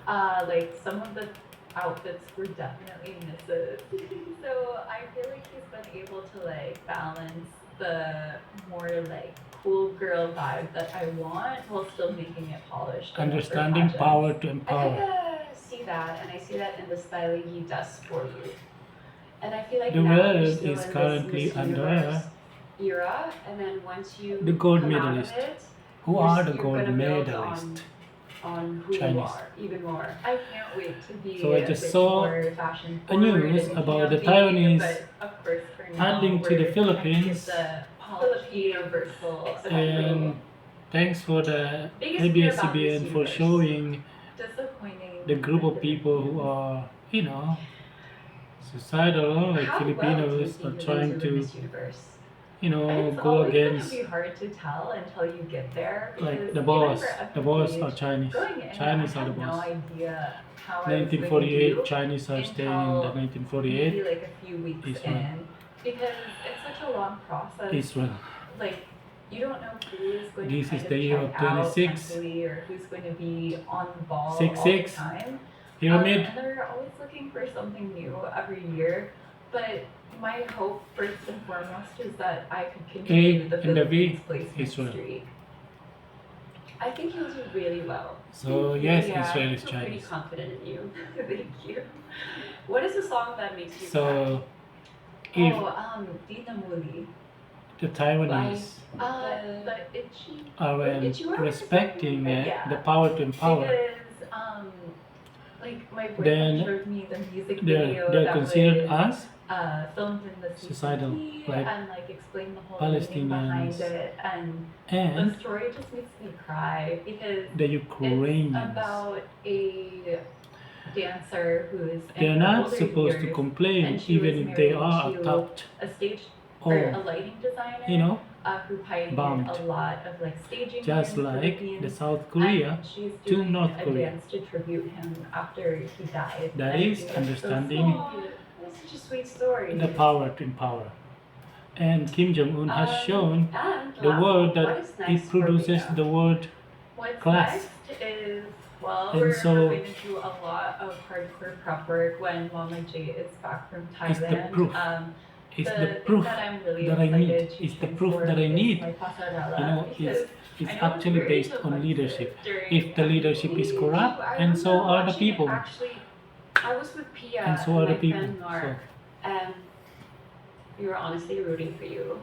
Like some of the outfits were definitely misses. So I feel like he's been able to like balance the more like cool girl vibe that I want while still making it polished enough for Understanding pageants. power to I kind empower. of see that, and I see that in the styling he does for you. And I feel like The now you're world still is in this currently Miss Universe under era, and then once the you gold come out of medalist. it, Who are the you're gold gonna build medalist? on who you Chinese. are even more. I can't wait to So be I a just bit saw more fashion a forward news and about the campy, Taiwanese but of course for now paddling to the we're trying to get Philippines, the polished universal and acceptable. thanks for the Biggest fear about Miss ABS-CBN for Universe. showing Disappointing the group the of people who Philippines. are, suicidal, like How well do you Filipinos, are think you're gonna trying do in to, Miss Universe? And it's go always going to against be hard to tell until you get there like because the even boss. for The boss are FFH, Chinese. going in, I Chinese are the had no boss. idea how I was going to 1948 do Chinese are staying in the until maybe 1948 like a few weeks Israel. in because it's such a long process. Israel. Like, you don't know who is going to This kind is of the year check of out 26. mentally or who's going to be on the ball Six all the six time. pyramid. And they're always looking for something new every year. But my hope, first and foremost, is that I could continue the And the Philippines V, placement Israel. streak. I think you'll do really well. So yes, Yeah, Israel I is feel pretty Chinese. confident in you. Thank you. What is the song that makes you So cry? if Dina Muli. the Taiwanese The Itchy. are Itchy War or respecting something? the power to empower, Because like my boyfriend then showed me the music they're video they're that considered was as filmed in the suicidal, CCP like and like explained the whole meaning behind Palestinians it, and the and story just makes me cry because the it's Ukrainians. about a dancer who is in They're her not older supposed to years, complain and she even was if they married are to attacked a stage or a or lighting designer who pioneered bombed, a lot of like staging here just in the like the Philippines. South And Korea she's to doing North a Korea. dance to tribute him after he died. That And I is think that's so understanding sweet. It's such a sweet story. the power to empower. And Kim Jong-un has shown And the last, world what that is it next for produces Beta? the word What's class. next is, well, And we're so going to do a lot of hardcore prep work when Mama J is back from it's the Thailand. proof. It's the The proof thing that I'm really that I need. excited to It's the train proof for that I is need. my pasarela because It's I know it's actually very based on divisive leadership. during If the leadership is FFH. corrupt, I and so remember are the watching it people, actually. I was with Pia and so and are the my people. friend So, Mark, and we were honestly rooting for you.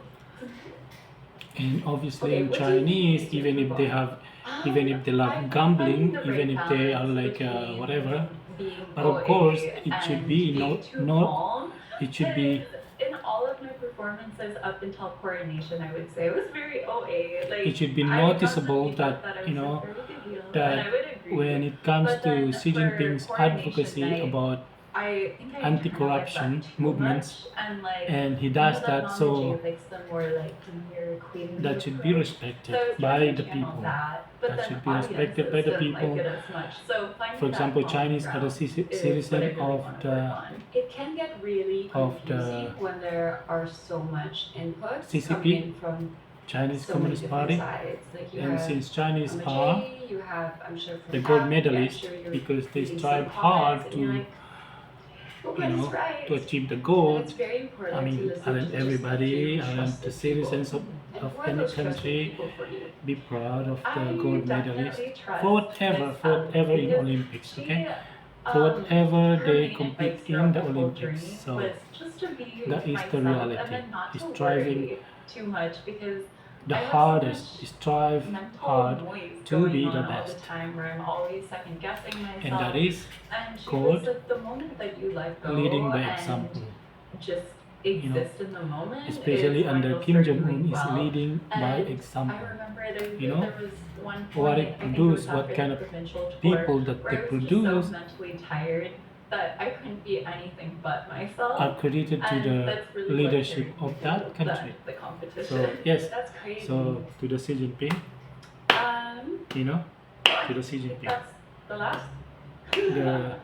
and obviously Okay, in what do you think Chinese, makes you even if move they on? have, even if they love gambling, even if they are like Between whatever, being but of course OA it should and be being too not calm. it should be Because in all of my performances up until coronation, I would say it was very OA. Like it should be I noticeable constantly that thought that I was a very big deal, and that I would agree. when it comes But to then Xi for Jinping's coronation advocacy night, about I think I internalized anti-corruption that too movements, much, and like and he I does know that that, Mama J so likes the more like demure queen that should be approach. respected So I was by trying the to channel people. that, but That then should be respected by audiences the didn't like people. it as much. So finding For that example, common Chinese are the ground is what I citizen really of want to work on. It can get really confusing when there are so much input coming CCP, in from Chinese so many Communist different Party, sides. Like you and have since Chinese Mama are J, you have I'm sure the from gold Happy, I'm medalist sure you're because they reading strive some hard comments and you're to like, what is right? to achieve the And gold. it's very important I to mean, listen aren't to just a everybody, few aren't the trusted citizens people. And of who are any those trusted country people for you? be proud of the I gold medalist definitely trust for whatever, Miss in because Olympics, she, okay? For whatever her they main compete advice in throughout the the whole Olympics. journey So was just to be that is the myself and reality. then not to Striving worry too much because the I have so hardest, much strive mental hard noise to going be the on all the best. time where I'm always second guessing And that myself. is And she was called like, the moment that you let go leading by and example. just exist in the moment Especially is when under you'll Kim start Jong-un doing is well. leading by And example. I remember there, You know, there was one what point, it I think it produces, was what after kind the of provincial tour, people that where they I was just produce so mentally tired that I couldn't be anything but myself. are credited to And the that's really what leadership carried me of that through country. the competition. So yes, That's crazy. so to the Xi Jinping, Um, to the Xi Jinping, that's the last. the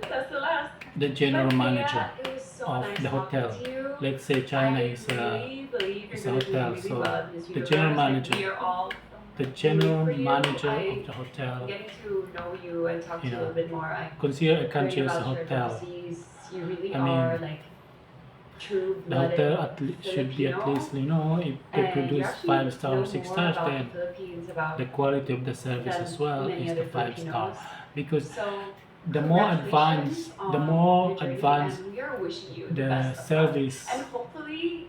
That's the last. the general But manager yeah, it was so of nice the talking hotel. to you. Let's say China I is really believe is you're a gonna do hotel, really so well in this the general universe. Like, manager we are all the Good general for you. manager of I the hotel, getting to know you and talk to you you a little know, bit more. I consider a heard country as a about your hotel. advocacies. You really I are mean, like the true-blooded hotel should be at least, Filipino, you know, if they and you produce actually 5 star or know six more stars, about the then Philippines the about quality of the service than as well many is the other 5 star. Filipinos. Because So the more congratulations advanced, the on more your journey, advanced and we are wishing you the the best of luck. service And hopefully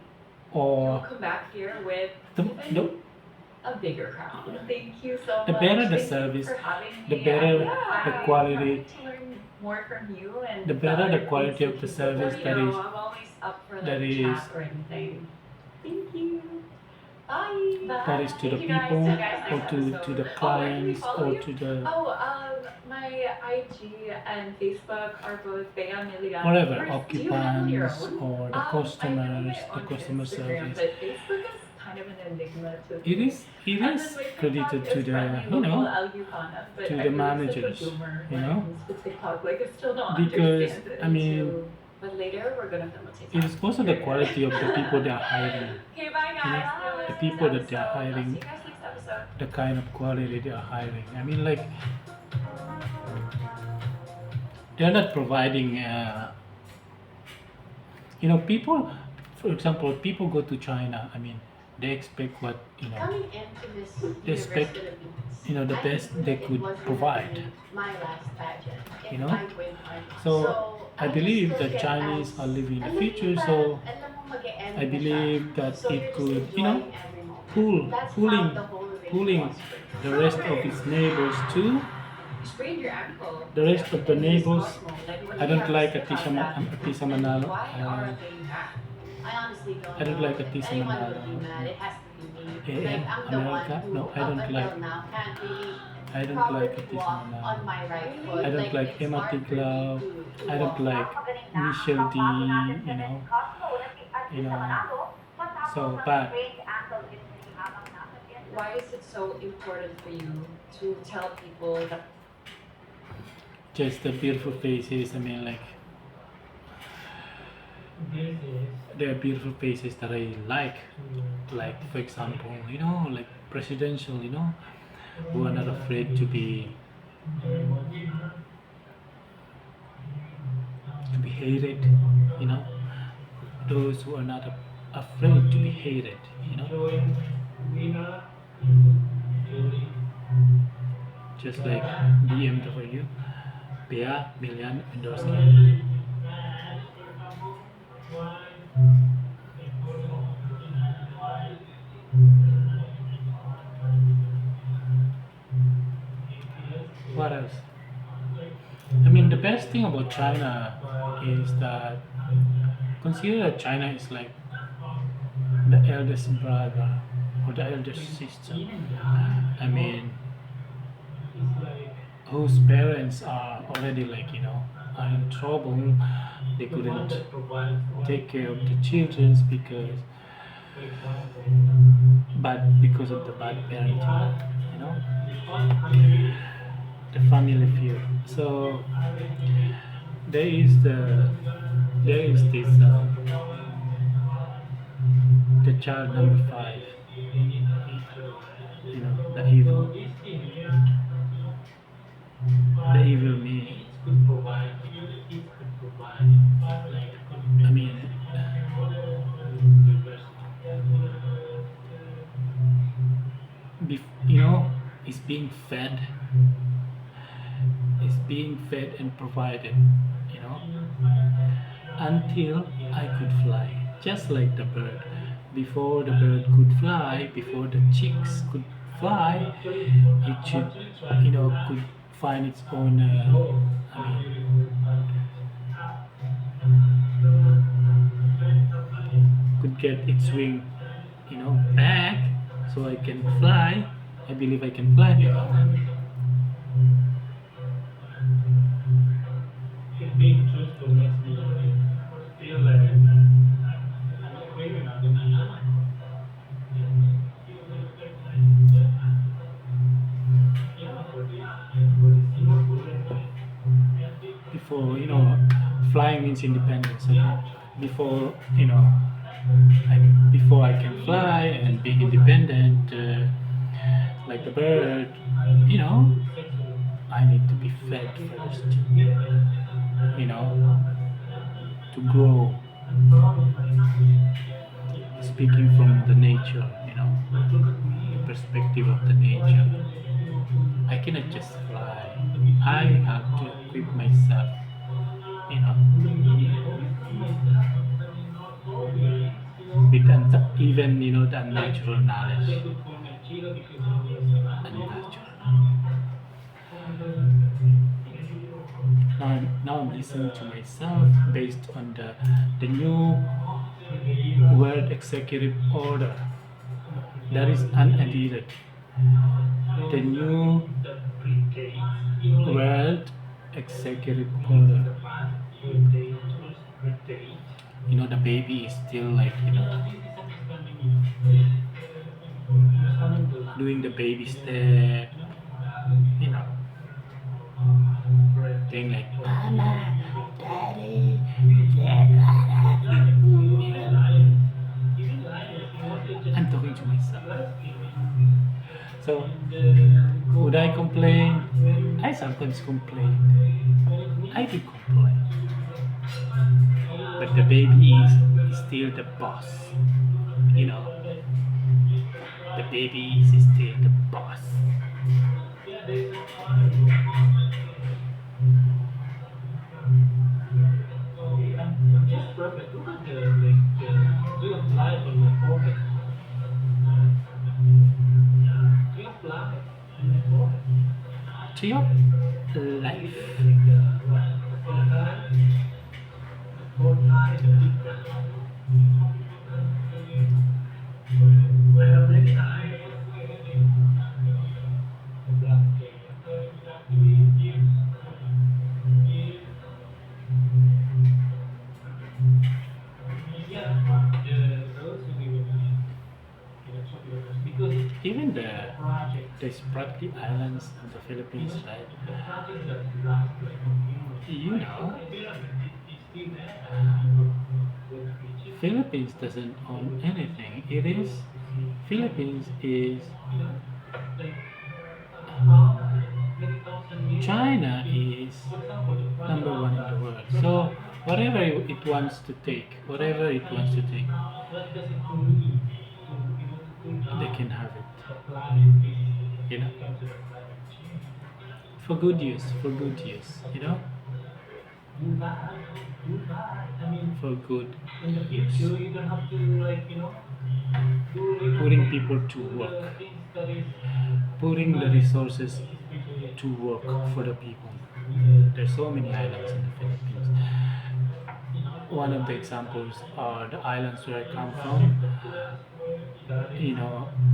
you'll or come back here with the, even a bigger crown. Thank you so the much. better the Thank you service, for having the me. better Yeah, the I quality, can't wait to learn more from you and the better other the quality things of we the can do. service You know, I'm always up for that like is chat or anything. Thank you. Bye. that is to the Thank you guys. people See you guys or next to episode. the Oh, where can we clients follow or you? to the My IG and Facebook are both Bea Milian. whatever Do you handle your occupants own? or the I handle customers, my the own customer Instagram, service. but Facebook is kind of an enigma to It me. is And then is my TikTok credited to is the friendly you local know Algupana, but to I the feel like such a managers, boomer you when it know, comes to TikTok. Like I still don't because understand it. I mean Too. But later we're gonna film a it TikTok. is also the quality of the people they are hiring. Okay, bye You guys. know, See the you people next that they are episode. I'll see hiring, you guys next episode. the kind of quality they are hiring. I mean, like they're not providing. You know, people. For example, people go to China. I mean, they expect what you know. Coming into Miss They Universe expect Philippines, you know the I best knew they that it could was gonna provide. be my last pageant if You know? I win or not. So I just believe took that it Chinese as, are living the alam mo future. parang, So alam mo mag-e-end I na siya. believe that So you're it just could, you know, enjoying every moment. pull, That's pulling, how the whole race pulling was for me. the rest of its neighbors too. You sprained your ankle. The rest of the In this neighbors, Cosmo. Like, what I do you don't have to like say Atisha, about that? Atisha And Manalo. why are they mad? I honestly don't I don't know like if Atisha anyone Manalo. would be mad. It has to be me. AM Like I'm the one America? who No, I up don't until like. now can't really I don't properly like Atisha walk Manalo. on my right foot. I don't like it's Emma hard for me Tiglao. to I don't walk. like Michelle D. You know. So, but Why is it so important for you to tell people that just the beautiful faces. I mean, like there are beautiful faces that I like. Like for example, you know, like presidential. You know, who are not afraid to be hated. You know, those who are not afraid to be hated. You know, just like BMW, Bea Milian Endorsement. What else? I mean, the best thing about China is that consider that China is like the eldest brother or the eldest sister. I mean, whose parents are already like you know are in trouble. They couldn't take care of the children because of the bad parenting. You know, the family feud. So there is this the child number 5. You know, the evil me. I mean, you know, is being fed and provided, you know, until I could fly, just like the bird. Before the bird could fly, before the chicks could fly, it should, you know, could find its own, I mean, could get its wing, you know, back, so I can fly. I believe I can fly. Being truthful makes me feel like before you know, flying means independence. Okay, before you know, before I can fly and be independent, Like the bird, you know, I need to be fed first, you know, to grow. Speaking from the nature, the perspective of the nature, I cannot just fly. I have to equip myself, you know, with even the unnatural knowledge. Unnatural. Now I'm listening to myself based on the new World Executive Order that is unedited. The new World Executive Order. The baby is still like, doing the baby step, you know, doing like, Mama, Daddy, I'm talking to myself. So, would I complain? I sometimes complain. I do complain. But the baby is still the boss. The baby is still the boss. To your life. Even the Spratly Islands of the Philippines, right? Philippines doesn't own anything. Philippines is China is number one in the world. So whatever it wants to take, they can have it. For good use, for good use, for good use. Putting people to work, putting the resources to work for the people. There's so many islands in the Philippines. One of the examples are the islands where I come from.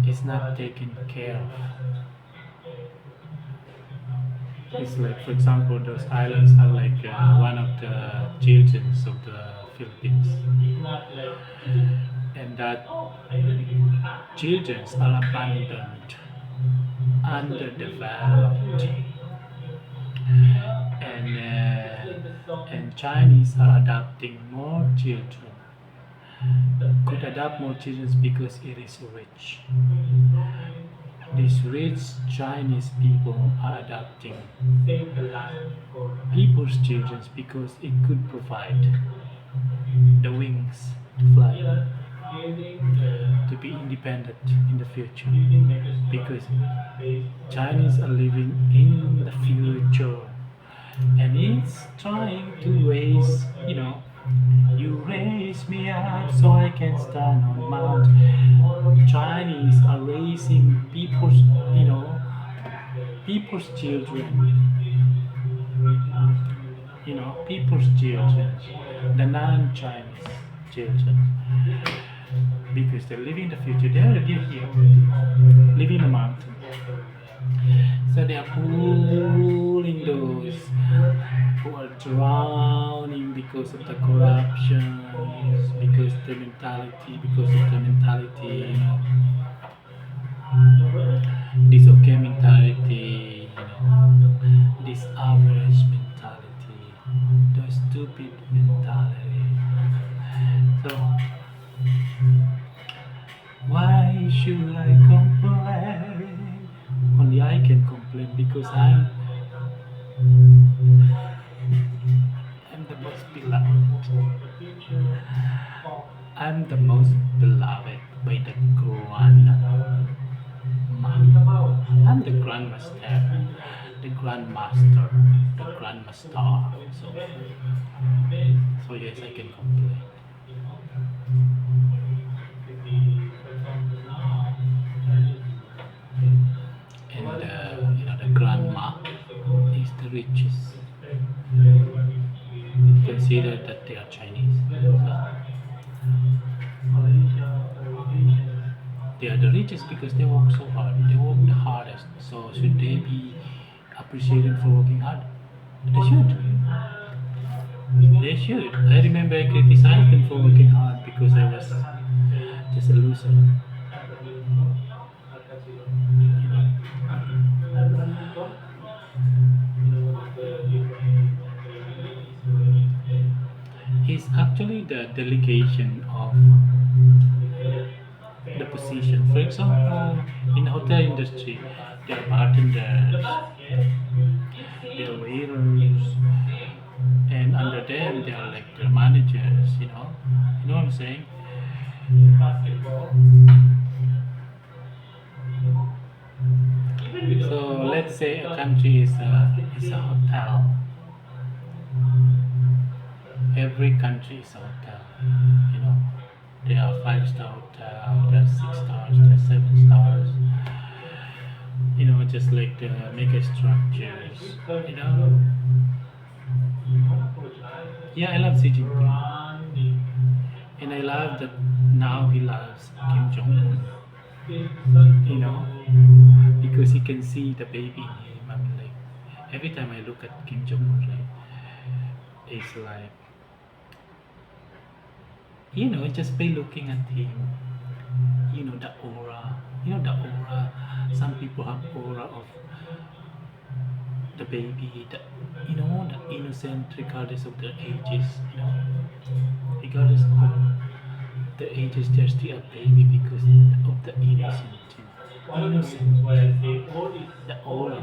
It's not taken care of. It's like, for example, those islands are like one of the children of the Philippines, and that children are abandoned, underdeveloped, and Chinese are adopting more children. Could adopt more children because it is rich. These rich Chinese people are adopting people's children because it could provide the wings to fly, to be independent in the future. Because Chinese are living in the future, and it's trying to raise, you raise me up so I can stand on mount. Chinese are raising people's children. People's children, the non-Chinese children, because they're living the future. They're here, living in the mountain. So they are pulling those who are drowning because of the corruption, because of the mentality, this okay mentality, this average mentality, the stupid mentality. So why should I complain? complain because I'm the most beloved. I'm the most beloved by the grandma. I'm the grandmaster, the grandmaster, the grandmaster. So yes, I can complain. And the grandma is the richest. Consider that they are Chinese. So they are the richest because they work so hard. They work the hardest. So should they be appreciated for working hard? They should. They should. I remember I criticized them for working hard because I was just a loser. You know. It's actually the delegation of the position. For example, in the hotel industry, there are bartenders, there are waiters, and under them there are like the managers. You know what I'm saying? So let's say a country is a hotel. Every country is a hotel. You know, there are 5-star hotel, there are 6 stars, there are 7 stars. Just like the mega structures. You know, yeah, I love Xi Jinping, and I love that now he loves Kim Jong Un. You know, because he can see the baby in him. I mean, like every time I look at Kim Jong Un, right, it's like just by looking at him, the aura. The aura. Some people have aura of the baby, the innocent, regardless of their ages. Regardless of their ages, they're still a baby because of the the aura.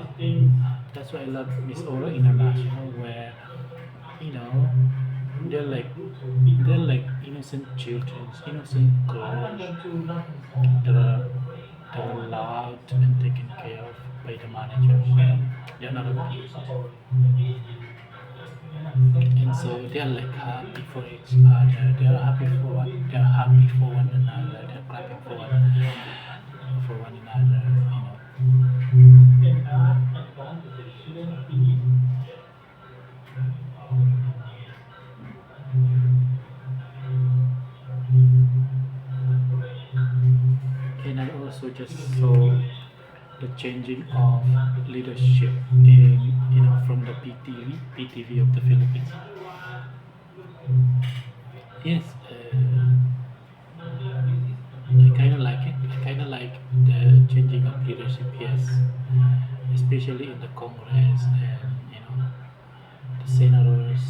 That's why I love Miss Aura International, where you know they're like innocent children, innocent girls that are loved and taken care of by the managers. They're not abused, and so they're like happy for each other. They're happy for one. They're happy for one another. They're clapping for one another. And I also just saw the changing of leadership in from the PTV of the Philippines. Yes, I kind of like it. I kind of like the changing of leadership. Yes, especially in the Congress and the senators.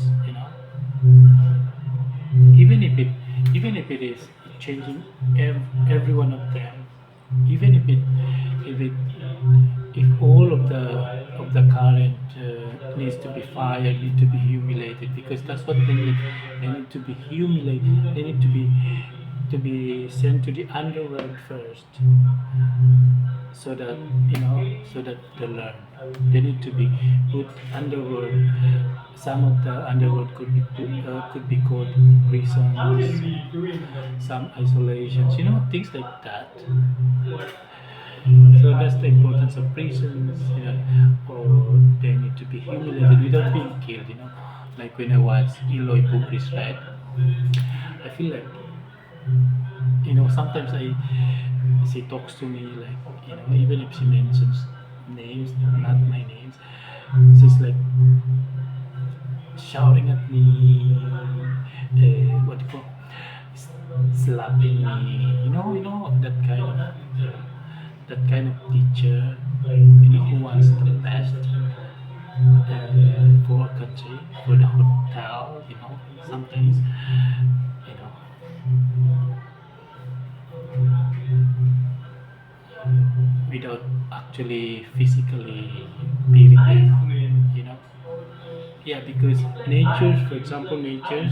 Even if it is changing every one of them, even if it if all of the current needs to be fired, need to be humiliated, because that's what they need. They need to be humiliated. They need to be sent to the underworld first, so that so that they learn. They need to be put underworld. Some of the underworld could be called prisons, some isolations, things like that. So that's the importance of prisons, or they need to be humiliated without being killed. Like when I watch Eloy Pugris, right? I feel like sometimes she talks to me like even if she mentions names, not my names, she's like shouting at me, what do you call, slapping me, that kind of teacher, who wants the best for a country, for the hotel, sometimes, you know, without actually physically being them, you know. Yeah, because nature, for example, nature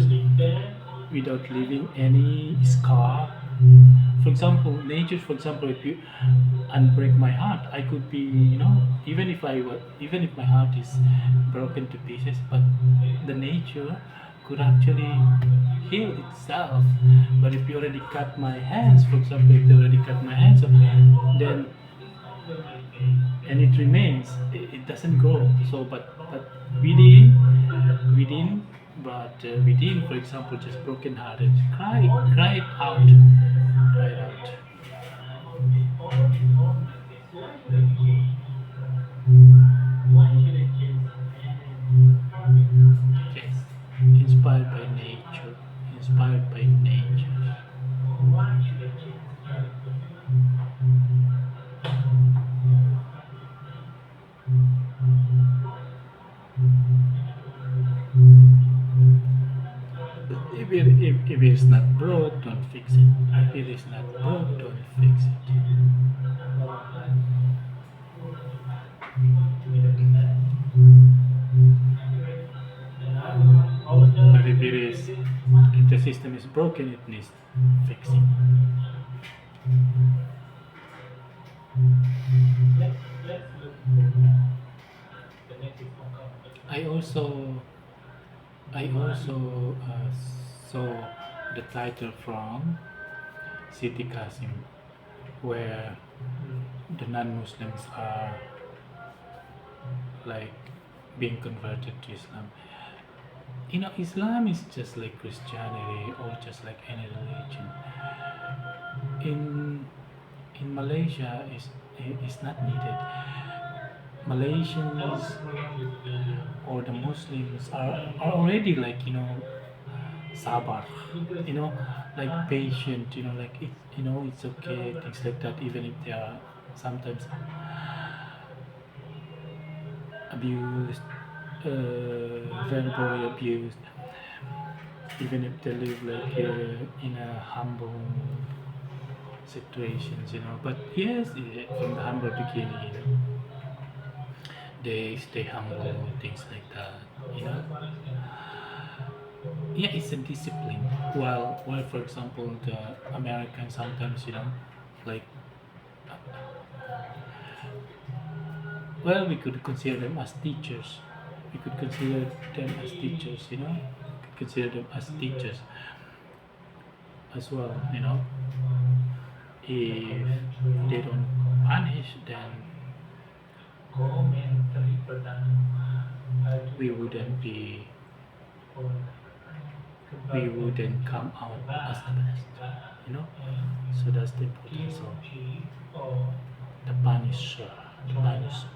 without leaving any scar. For example, nature, for example, if you unbreak my heart, I could be, even if my heart is broken to pieces, but the nature could actually heal itself. But if you already cut my hands, for example, if they already cut my hands, so then and it remains, it doesn't grow. So, but within, within, for example, just broken-hearted, cry it out, cry it out. Yes, inspired by nature, inspired by nature. If it is not broke, don't fix it. If it is not broke, don't fix it. But if the system is broken, it needs fixing. I also I also saw the title from Siti Kasim, where the non-Muslims are like being converted to Islam. Islam is just like Christianity or just like any religion. In Malaysia, is not needed. Malaysians or the Muslims are already like sabar, you know, like patient, like it's okay, things like that. Even if they are sometimes abused, verbally abused, even if they live like in a humble situations, But yes, from the humble beginning, they stay humble, things like that, you know. Yeah, it's a discipline. While for example, the Americans sometimes, like, well, we could consider them as teachers. We could consider them as teachers, We could consider them as teachers as well, If they don't punish, then we wouldn't be we wouldn't come out as the best, So that's the importance of the punisher, the punisher.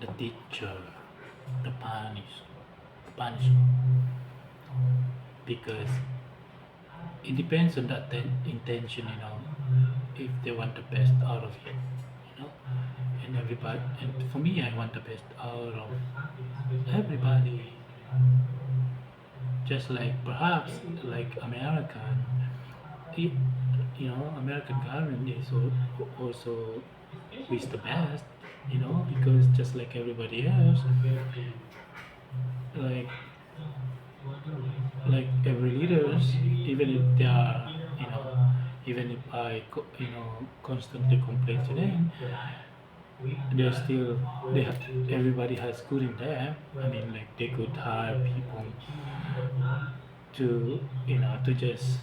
The teacher, the punisher, because it depends on that intention, if they want the best out of it, and everybody, and for me, I want the best out of everybody, just like perhaps like American, it, American government is also wish the best, because just like everybody else, like every leaders, even if they are, even if constantly complain to them, they're still they have, everybody has good in them. I mean, like they could hire people to to just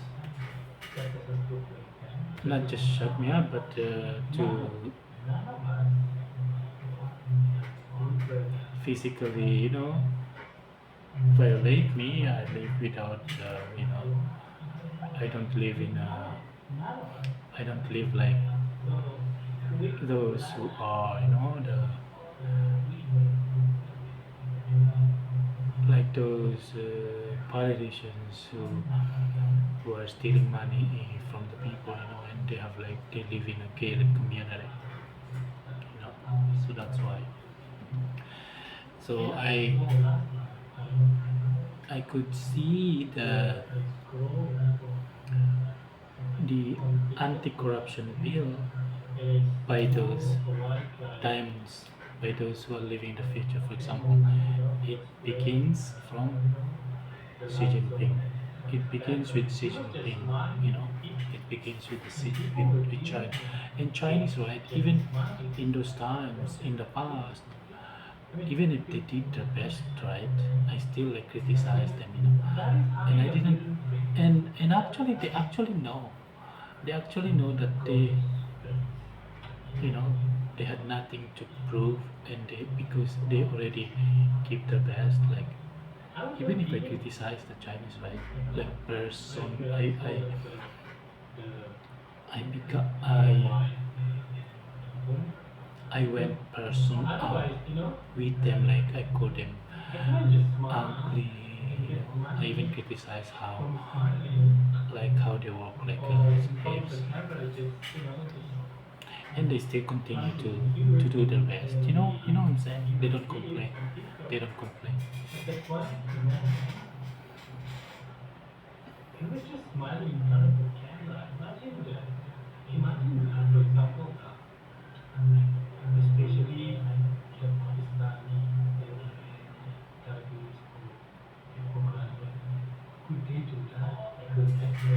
not just shut me up, but to physically, violate me. I live without, I don't live in a, I don't live like those who are, like those politicians who are stealing money from the people, and they have like they live in a gated community, So that's why. So I could see the anti-corruption bill by those diamonds, by those who are living the future. For example, it begins from Xi Jinping. It begins with Xi Jinping, you know. It begins with the with China. And China is right, even in those times, in the past, even if they did their best, right, I still like criticize them, you know. And I didn't, and actually, they actually know that you know, they had nothing to prove, and they because they already give their best, like even if I criticize the Chinese, right? Like person, I become I went person with them, like I call them ugly. I even criticize how how they walk like slaves, and they still continue to do their best. You know what I'm saying? They don't complain. They don't complain.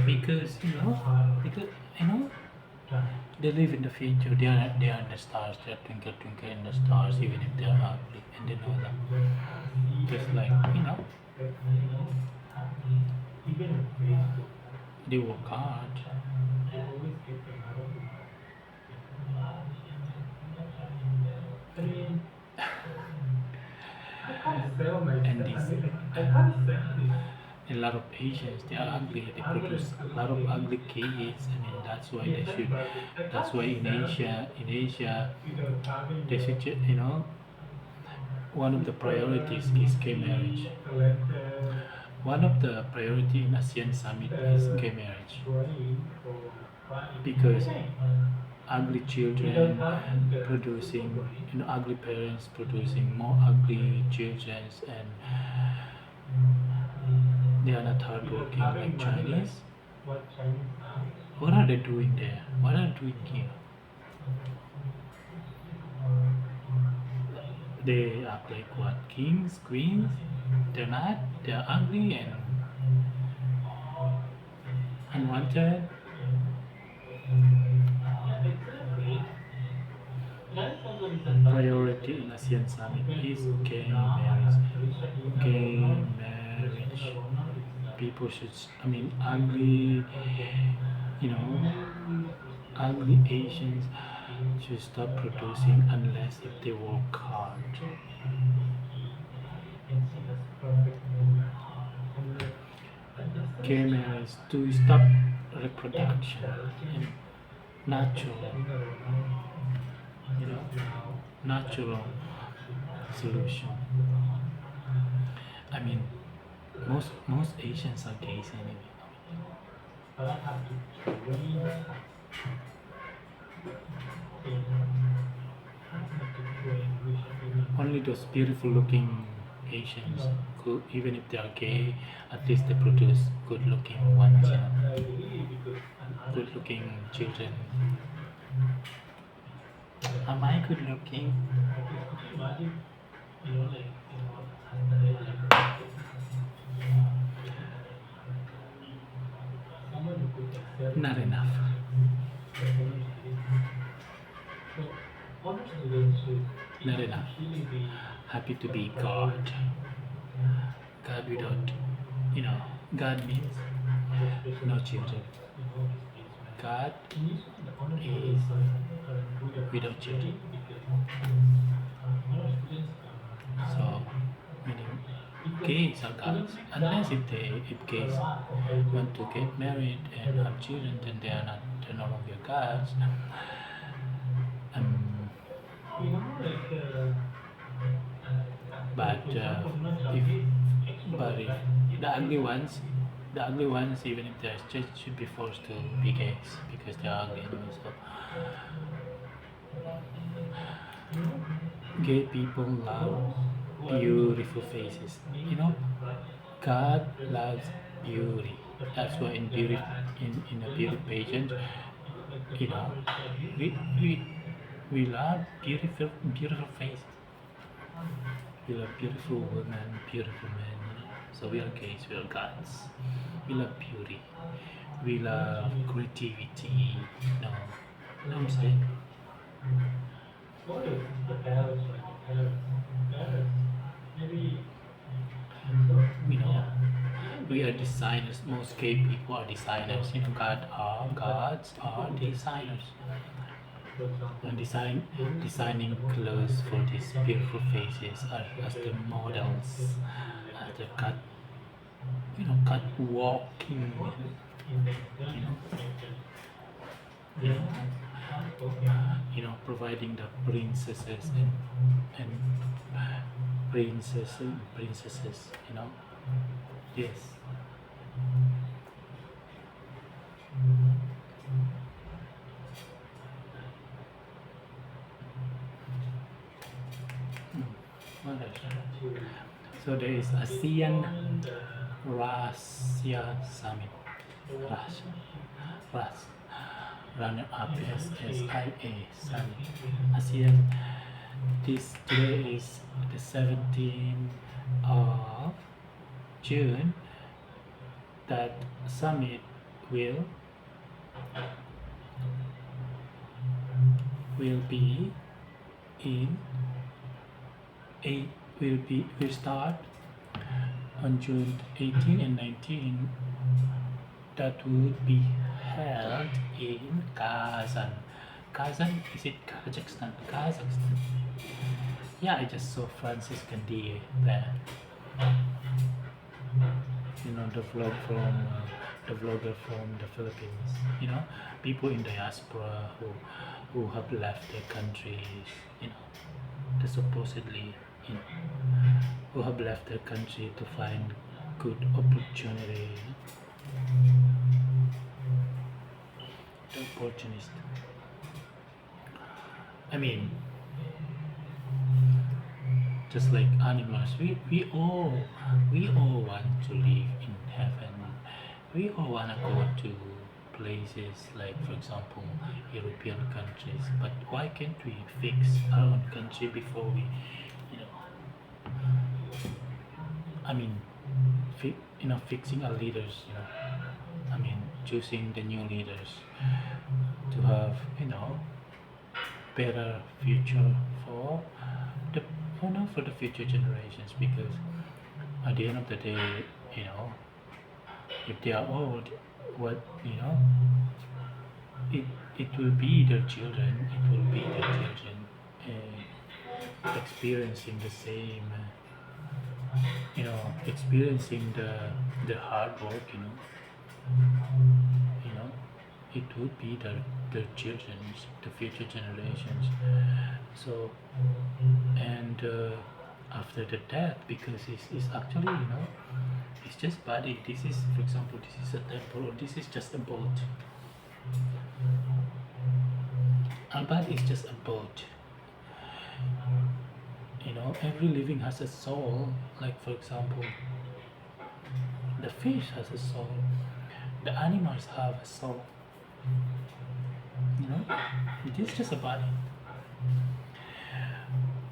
Because because you know they live in the future. They are in the stars. They are twinkle twinkle in the stars, even if they are ugly, and they know that. Just like they work hard, and these a lot of Asians, they are ugly. They produce a lot of ugly kids. I mean, that's why they should. That's why in Asia, they should. One of the priorities is gay marriage. One of the priority in ASEAN summit is gay marriage, because ugly children producing, ugly parents producing more ugly children, and they are not hardworking like Chinese. What are they doing there? What are they doing here? They act like what? Kings, queens? They're not. They're ugly and unwanted. Priority in ASEAN summit is gay marriage. Gay marriage. People should, ugly, you know, ugly Asians should stop producing unless if they work hard. Gay marriage to stop reproduction and natural, natural solution. I mean, most Asians are gays anyway. Only those beautiful looking Asians, even if they are gay, at least they produce good looking ones, good looking children. Am I good looking? Not enough. Not enough. Happy to be God. God without, God means no children. God is without children. So, meaning gays are gods. Unless if gays want to get married and have children, then they're no longer gods. Um, but if the ugly ones, even if they're straight, should be forced to be gays because they're ugly anyway. So, gay people love beautiful faces. God loves beauty. That's why in a beauty pageant, you know, we we we love beautiful faces. We love beautiful women, beautiful men. So we are gays, we are gods. We love beauty. We love creativity. No, you know what I'm saying? You know, we are designers. Most gay people are designers. You know, gods are designers. And designing clothes for these beautiful faces as the models, as the cut walking, you know, providing the princesses and princesses, yes. What else? So there is ASEAN Russia Summit. Russia. Rus. Runner up is SIA Summit. ASEAN. Today is the 17th of June. That summit will be in will start on June 18 and 19. That would be held in Kazan. Kazan, is it Kazakhstan? Kazakhstan. Yeah, I just saw Francis Gandhi there. The vlogger from the Philippines. People in diaspora who have left their countries. They supposedly, who have left their country to find good opportunity. The opportunist. I mean, just like animals, we all want to live in heaven. We all want to go to places like, for example, European countries. But why can't we fix our own country before we, I mean, fixing our leaders. I mean, choosing the new leaders to have, better future for the for the future generations, because at the end of the day, if they are old, what it will be their children. It will be their children experiencing the same, experiencing the hard work. It would be their children, the future generations. So, and after the death, because it's actually, it's just body. This is, for example, this is a temple, or this is just a boat. Our body is just a boat. Every living has a soul. Like, for example, the fish has a soul. The animals have a soul. It is just a body.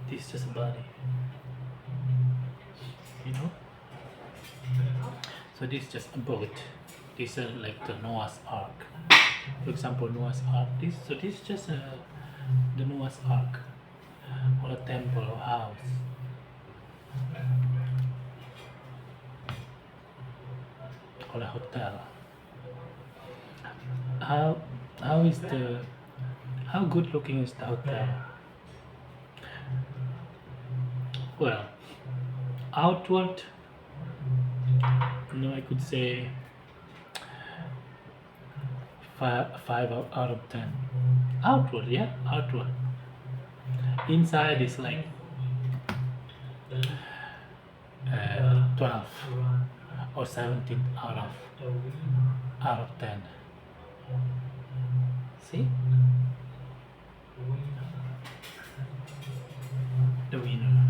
This is just a body. So this is just a boat. This is like the Noah's Ark. For example, Noah's Ark. This is just the Noah's Ark, or a temple or house. Or a hotel. How good looking is the hotel? Well, outward, I could say five out of 10. Outward, yeah, outward. Inside is like 12 or 17 out of 10. See? The winner.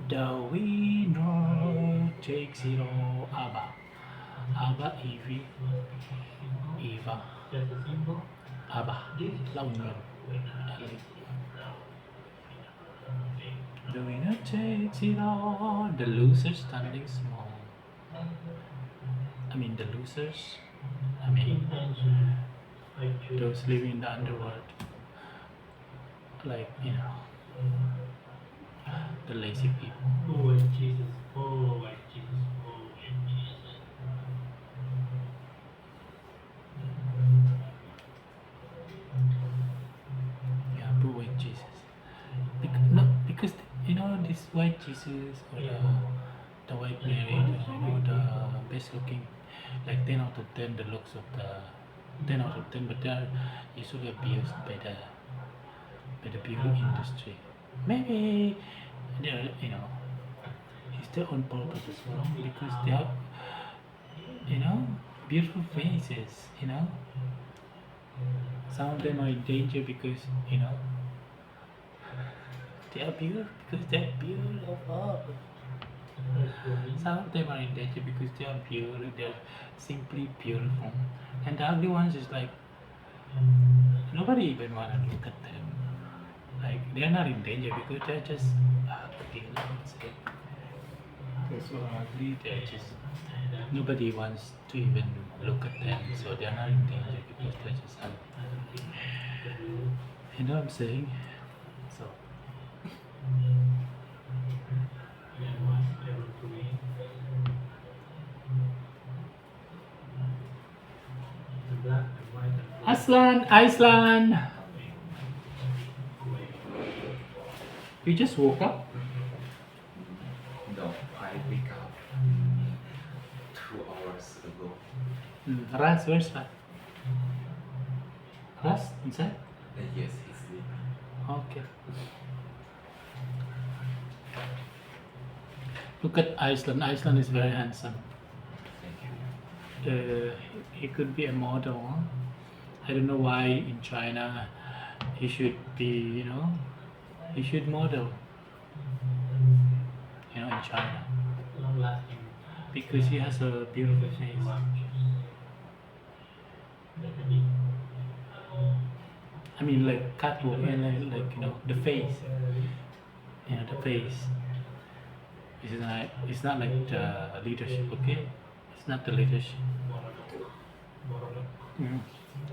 The winner Jake Zero Abba. Abba Evie Eva Abba Long Ellie. The winner takes it all. The losers standing small. I mean the losers. I mean those living in the underworld. Like the lazy people. Yeah, poor white Jesus. Because this white Jesus or the white Mary, the best looking, like 10 out of 10, the looks of the 10 out of 10, but they are usually abused by the beauty industry. Maybe they're it's their own purpose as well because they have beautiful faces. Some of them are in danger because they are beautiful because they're beautiful. Some of them are in danger because they are beautiful. They're simply beautiful, and the ugly ones is like nobody even wanna look at them. Like they're not in danger because they're just ugly. I would say they're so ugly. They're just nobody wants to even look at them, so they're not in danger because they're just ugly. You know what I'm saying? So. Aslan, Iceland. You just woke up? No, I wake up 2 hours ago. Ras, where's Ras? Ras, inside? Yes, he's sleeping. Okay. Look at Iceland. Iceland is very handsome. Thank you. He could be a model. Huh? I don't know why in China he should be, he should model, in China. Because he has a beautiful face. I mean, like catwalk, and like the face. The face. It's not like the leadership, okay? It's not the leadership.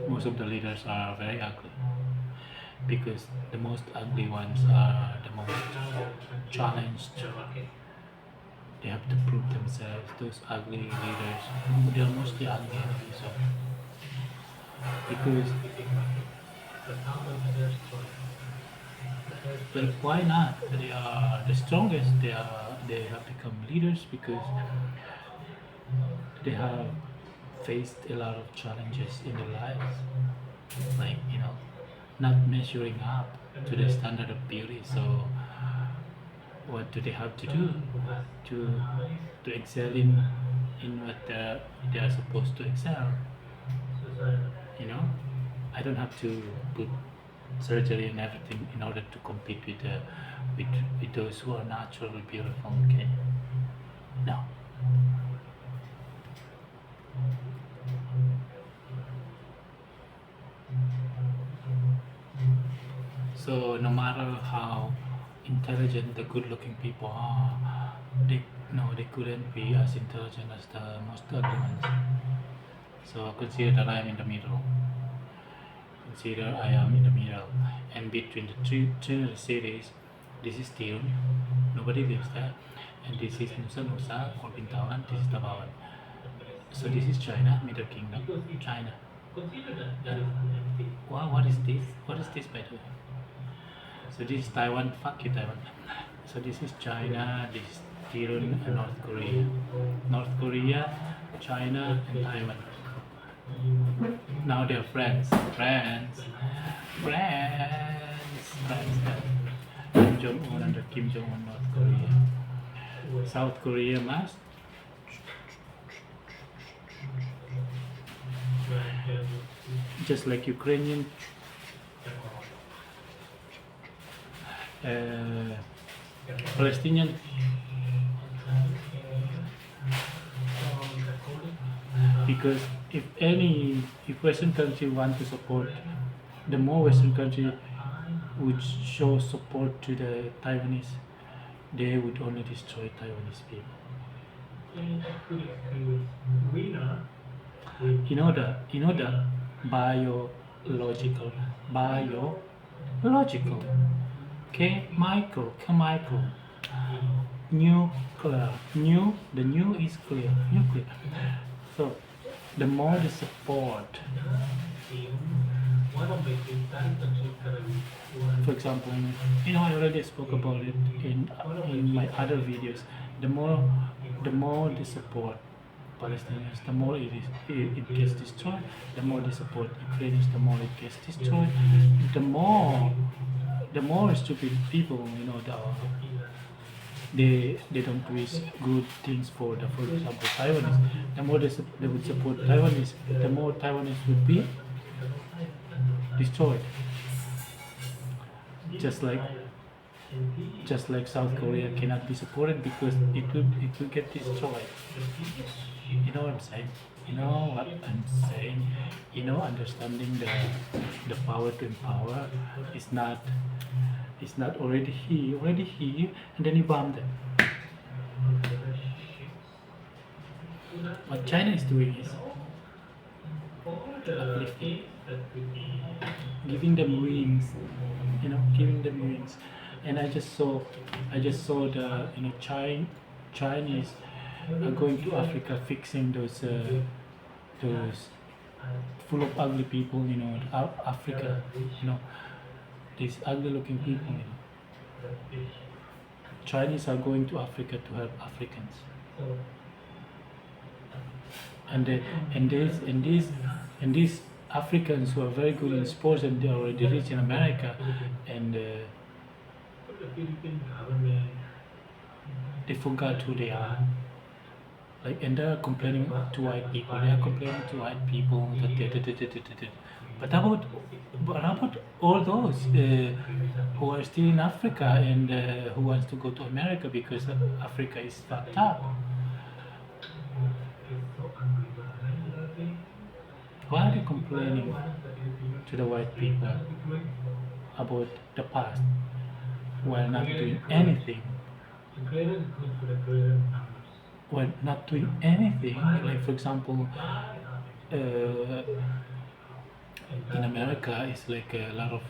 Most of the leaders are very ugly because the most ugly ones are the most challenged. They have to prove themselves. Those ugly leaders, they are mostly ugly anyway. So because like why not? They are the strongest. They have become leaders because they have faced a lot of challenges in their lives, like not measuring up to the standard of beauty. So what do they have to do to excel in what they are supposed to excel? I don't have to put surgery and everything in order to compete with those who are naturally beautiful. Okay, no. So no matter how intelligent the good-looking people are, they couldn't be as intelligent as the most ugly ones. So consider that I am in the middle. Consider I am in the middle, and between the two cities, this is Tirun, nobody lives there, and this is Nusa or Bintawan, this is Tabawan. So this is China, Middle Kingdom, China. Wow, what is this? What is this by the way? So this is Taiwan, fuck you Taiwan. So this is China, this is Tirun and North Korea. North Korea, China and Taiwan. Now they're friends. Kim Jong-un under Kim Jong-un, North Korea. South Korea must. Just like Ukrainian. Palestinian. because if Western country want to support, the more Western country would show support to the Taiwanese, they would only destroy Taiwanese people. You know the biological chemical nuclear the new is clear nuclear. So the more the support, for example, I already spoke about it in my other videos. The more the support Palestinians, the more it gets destroyed. The more they support Ukrainians, the more it gets destroyed. The more stupid people, they don't wish good things for example, Taiwanese. The more they would support Taiwanese, the more Taiwanese would be destroyed. Just like South Korea cannot be supported because it will get destroyed. You know what I'm saying? Understanding the power to empower is not already here, and then you bomb them. What China is doing is uplifting, giving them wings, and I just saw the Chinese are going to Africa fixing those full of ugly people, Africa, these ugly looking people, Chinese are going to Africa to help Africans. And these Africans who are very good in sports and they are already rich in America, and they forgot who they are. And they are complaining to white people. But about all those who are still in Africa and who wants to go to America because Africa is fucked up? Why are they complaining to the white people about the past while not doing anything? Like, for example, in America, it's like a lot of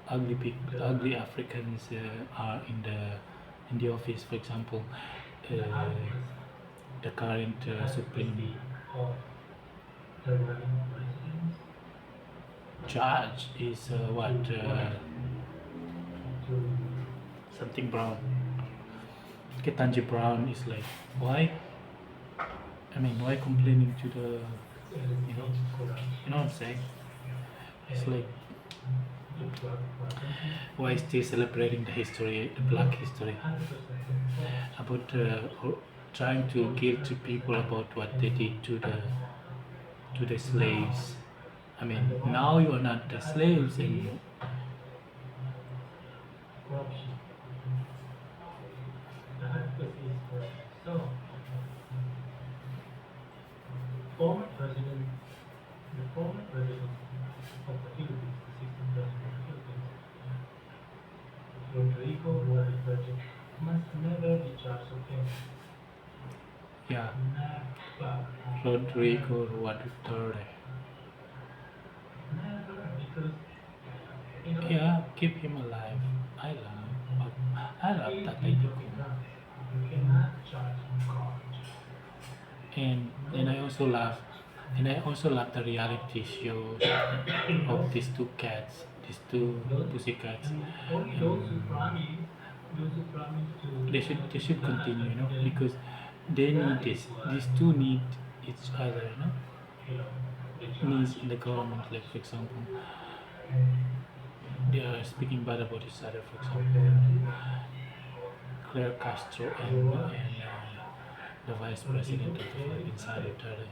ugly Africans are in the office. For example, the current Supreme Judge is something Brown. Ketanji Brown is like, why complaining to the, you know what I'm saying? It's like, why still celebrating the history, the black history, about trying to give to people about what they did to the slaves. Now you are not the slaves anymore. The former president of the Philippines, the 16th president of the Philippines, Rodrigo Duterte, must never be charged of anything. Yeah, Rodrigo Duterte. Never, because Yeah, keep him alive. I love Tatay Digong. you cannot charge God. And I also love the reality shows of these two pussycats. Only those who promise to They should continue, because they need this. These two need each other, needs in the government. Like, for example, they are speaking bad about each other. For example, Claire Castro and the vice president of the Philippines, Sara Duterte.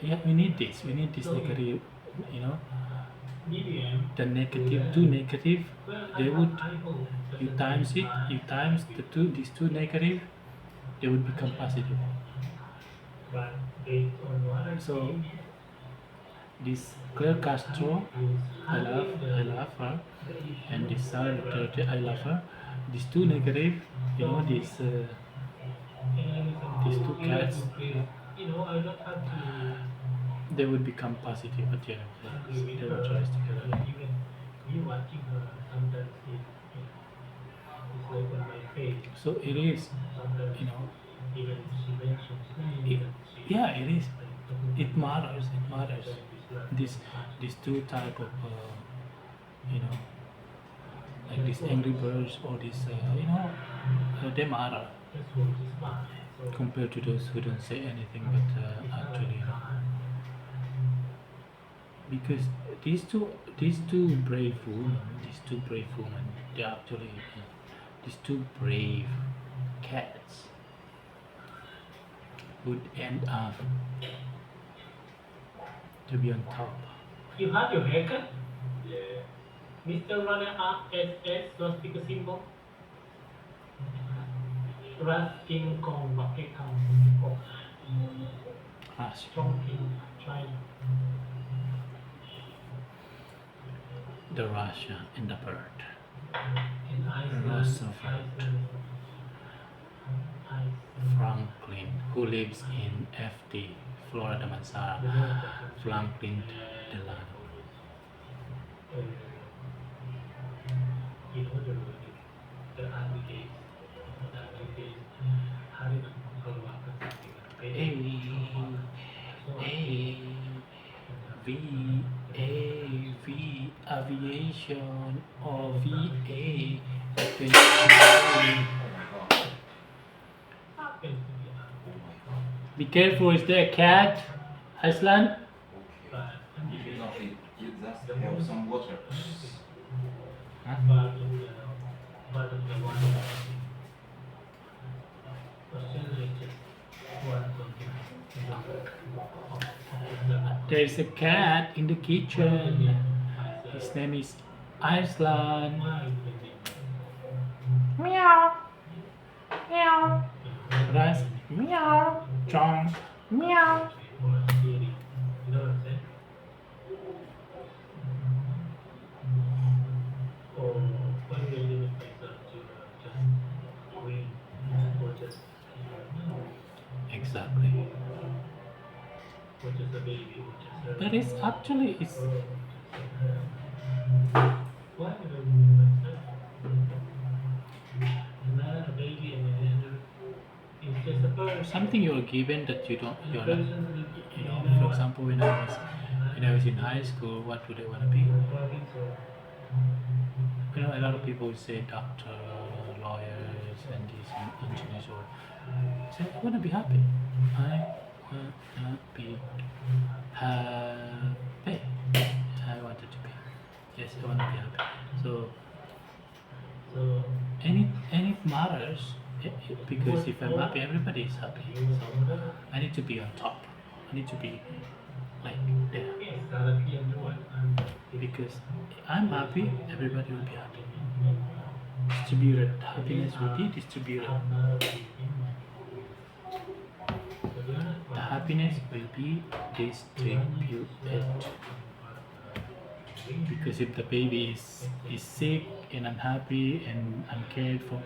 Yeah, we need this. We need this negative, the negative, too negative. They would, you times these two negative, they would become positive. but based on what I So, see, this Claire Castro, is I love her, and this Sarah Duterte, I love her. These two negative, you know, these two cats, I don't have to they would become positive at the end of the day. So agree with they her. would rise together. Even me watching her, sometimes it's like on my face. So it is, Sometimes you know, even she mentions it, me that she yeah, it is. like talking It matters. It to matters. This these two type of, you know, like these angry birds or this, they matter That's what is fun. So compared to those who don't say anything, but actually, you know, because these two brave women, they actually, these two brave cats would end up to be on top. you had your haircut? Yeah. Mr. Runner Up SS swastika symbol. Ras King Kong Bucket Kong Rush. Chongqing China. The Russia and the bird. And Iceland. Roosevelt. Iceland. Franklin, who lives in FD, Florida Mansara. Franklin Delano. You know the advocates, Harriman Kalwakan. A V aviation or VA. Oh my god. Happens to be Oh my god. Be careful, is there a cat? Iceland? Okay. If you not eat, you just have some water. Huh? but of the one Australia just one There's a cat in the kitchen. His name is Iceland. Meow. Meow. Ras. Meow. Chong. Meow. You know what I'm saying? Or one day limit myself to just win or just Exactly. or just a baby or just a But it's actually it's why would I limit myself? A man, a baby, and a gender is just a person. something you're given that you're not. Person You know, for example, when I was in high school, what would I want to be? You know, a lot of people say doctor, lawyers, and these engineers, or say, I want to be happy. I want to be happy. I wanted to be. Yes, I want to be happy. So, and it matters because if I'm happy, everybody is happy. So, I need to be on top. I need to be like there. Because I'm happy, everybody will be happy. Distributed happiness will be distributed. The happiness will be distributed. Because if the baby is sick and unhappy and uncared for,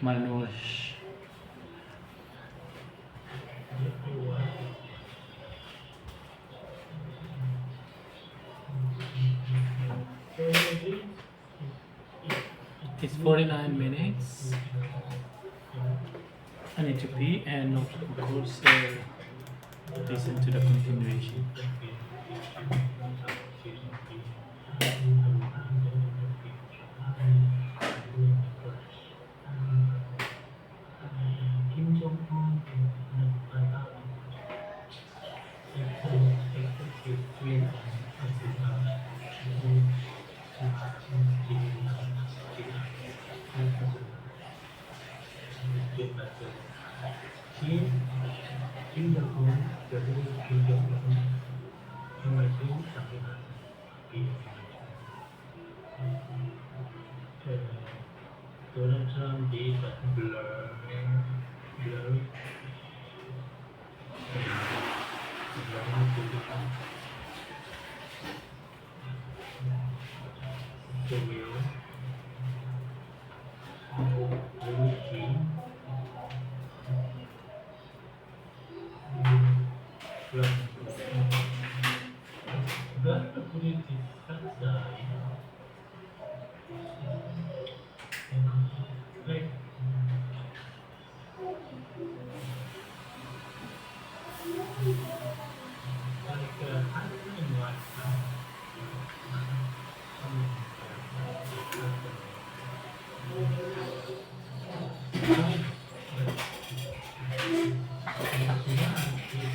malnourished, it's 49 minutes. I need to pee and of course listen to the continuation. Kim Jong-un Kim Jong-un President Kim Jong-un memajukan sampai Donald Trump did but blur Like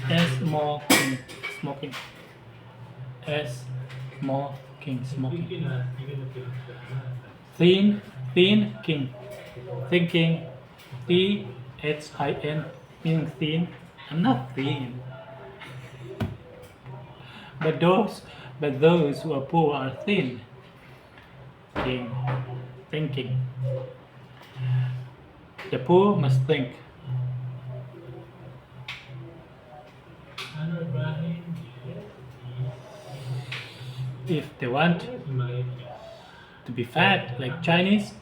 S more king smoking. S more king smoking. Thin king. Thinking. Thin meaning thin. I'm not thin. But those who are poor are thin. King. Thinking. The poor must think. If they want to be fat like Chinese,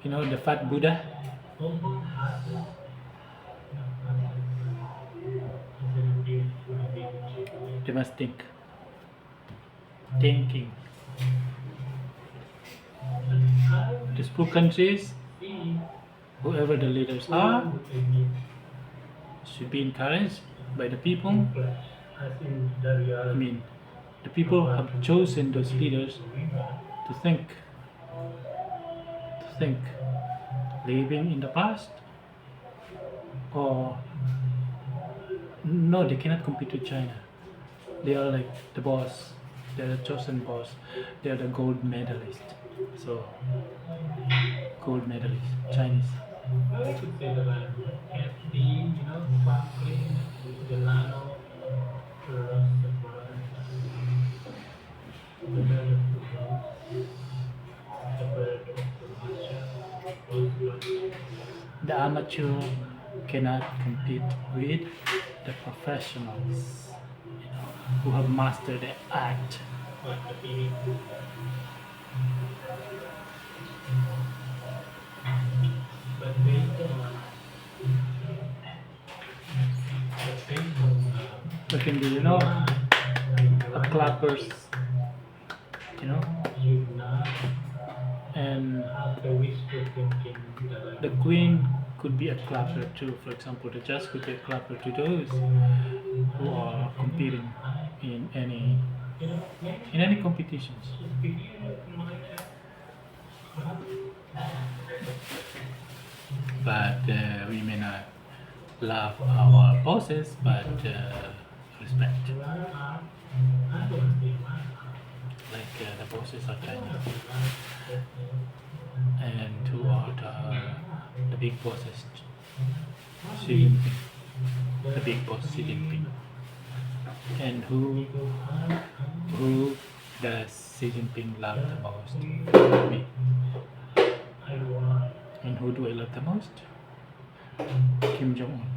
the fat Buddha, they must think. Thinking. These poor countries, whoever the leaders are, should be encouraged by the people. I mean, the people have chosen those leaders to think. Living in the past, or no, they cannot compete with China. They are like the boss. They are the chosen boss. They are the gold medalist. So, gold medalist, Chinese. I could say that I'm happy, sparkling, Delano, the bell of the rose, the bird of the master, The amateur cannot compete with the professionals, who have mastered the art. like the feeling. But But can be, a clappers, and after wishful thinking, the queen could be a clapper too. For example, the judge could be a clapper to those who are competing in any competitions. But we may not love our bosses, but respect. Like the bosses are Chinese, and who are the big bosses? Xi Jinping, the big boss Xi Jinping. And who does Xi Jinping love the most? Me. And who do I love the most? Kim Jong Un.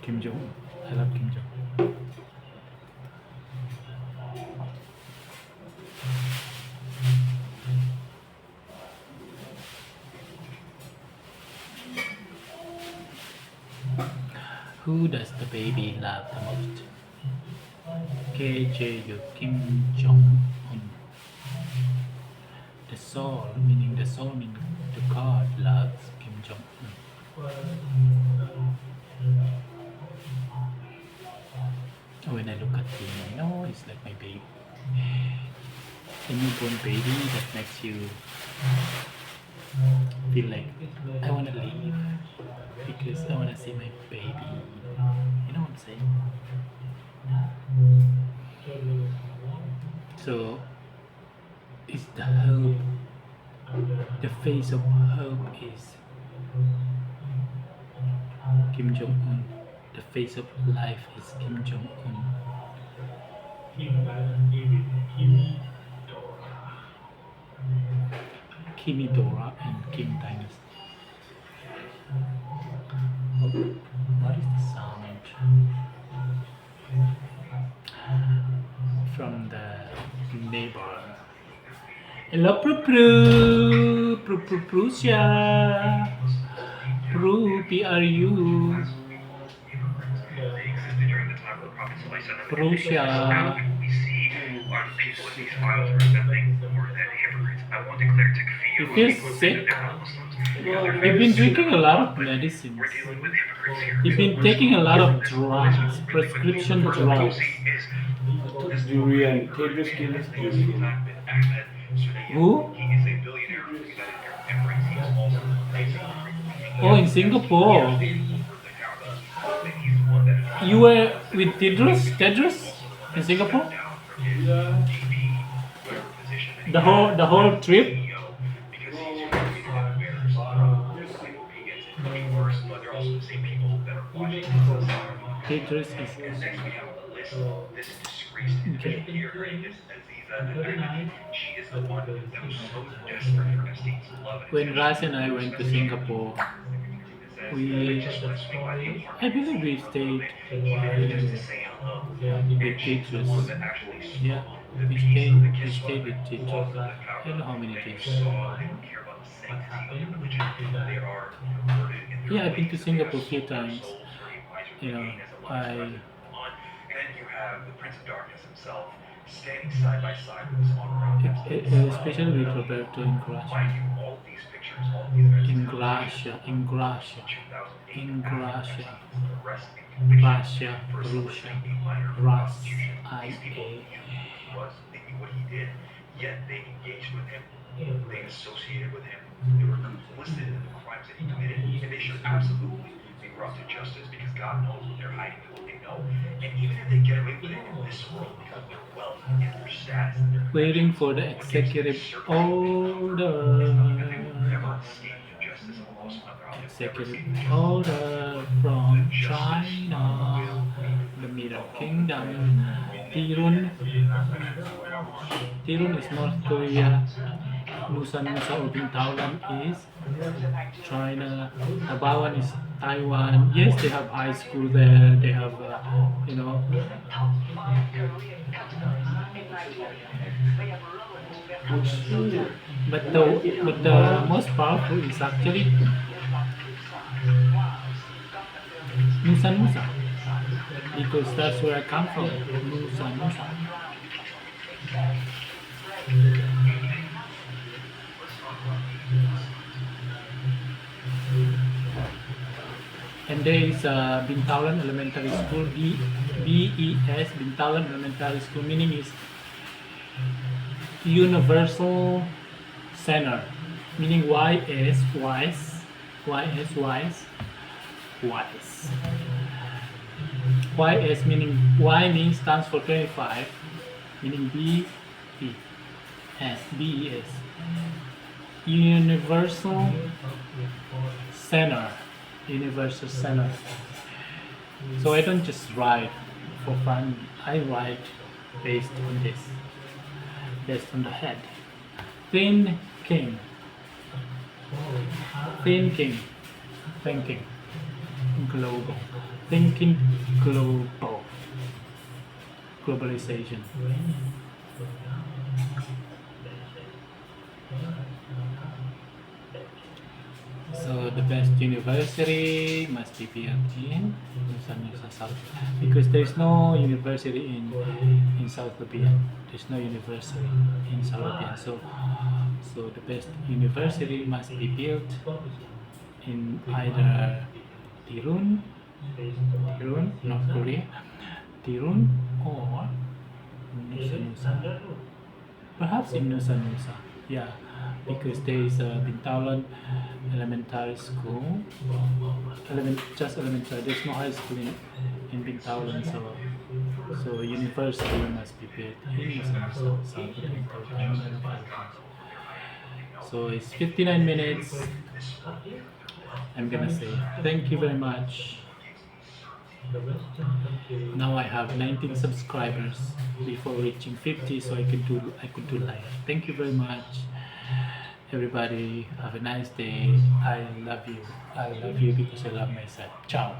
Kim Jong Un. I love Kim Jong Un. Who does the baby love the most? KJ Kim Jong Un. The soul, meaning the God loves Kim Jong Un. When I look at him, it's like my baby. A newborn baby that makes you feel like I want to leave because I want to see my baby. You know what I'm saying? So, it's the hope. The face of hope is Kim Jong Un. The face of life is Kim Jong Un. Kimi Dora and Kim Dynasty. What is the sound from the neighbor? Hello, Prussia. PRU. Prussia. You feel sick? You've been drinking a lot of medicines. You've been taking a lot of drugs, prescription drugs. Durian. Tedros kills durian. Who? Oh, in Singapore. You were with Tedros in Singapore? Yeah. The whole trip? Tedros is okay. When Raj and I went to Singapore, I believe we stayed with Tedros. Yeah, we stayed with Tedros. I don't know how many days. Yeah, I've been to Singapore a few times. You know, especially with Roberto in Croatia. In Russia, Russia, IA. Waiting for the executive order. Executive order from China, the Middle Kingdom. Tirun is North Korea. Nusa or Bintaulan is China. Tabawan is Taiwan. Yes, they have high school there. They have, you know. But the most powerful is actually Nusa, because that's where I come from. Nusa. And there is Bintaulan Elementary School, BES, Bintaulan Elementary School, meaning is Universal Center, meaning YS, wise. YS meaning Y means stands for 25, meaning BES, Universal Center. So I don't just write for fun. I write based on this, based on the head. Thinking, global, thinking global, globalization. So the best university must be built in Nusa South, because there is no university in South Lubian. There's no university in South Lubian. So the best university must be built in either Tirun, North Korea, Tirun, or Nusa. Perhaps in Nusa. Yeah, because there is a Bintaulan Elementary School. Just elementary. There's no high school in Bintaulan, so university must be built in Nusa. So it's 59 minutes. I'm gonna say thank you very much. Now I have 19 subscribers before reaching 50, so I could do live. Thank you very much. Everybody have a nice day. I love you. I love you because I love myself. Ciao.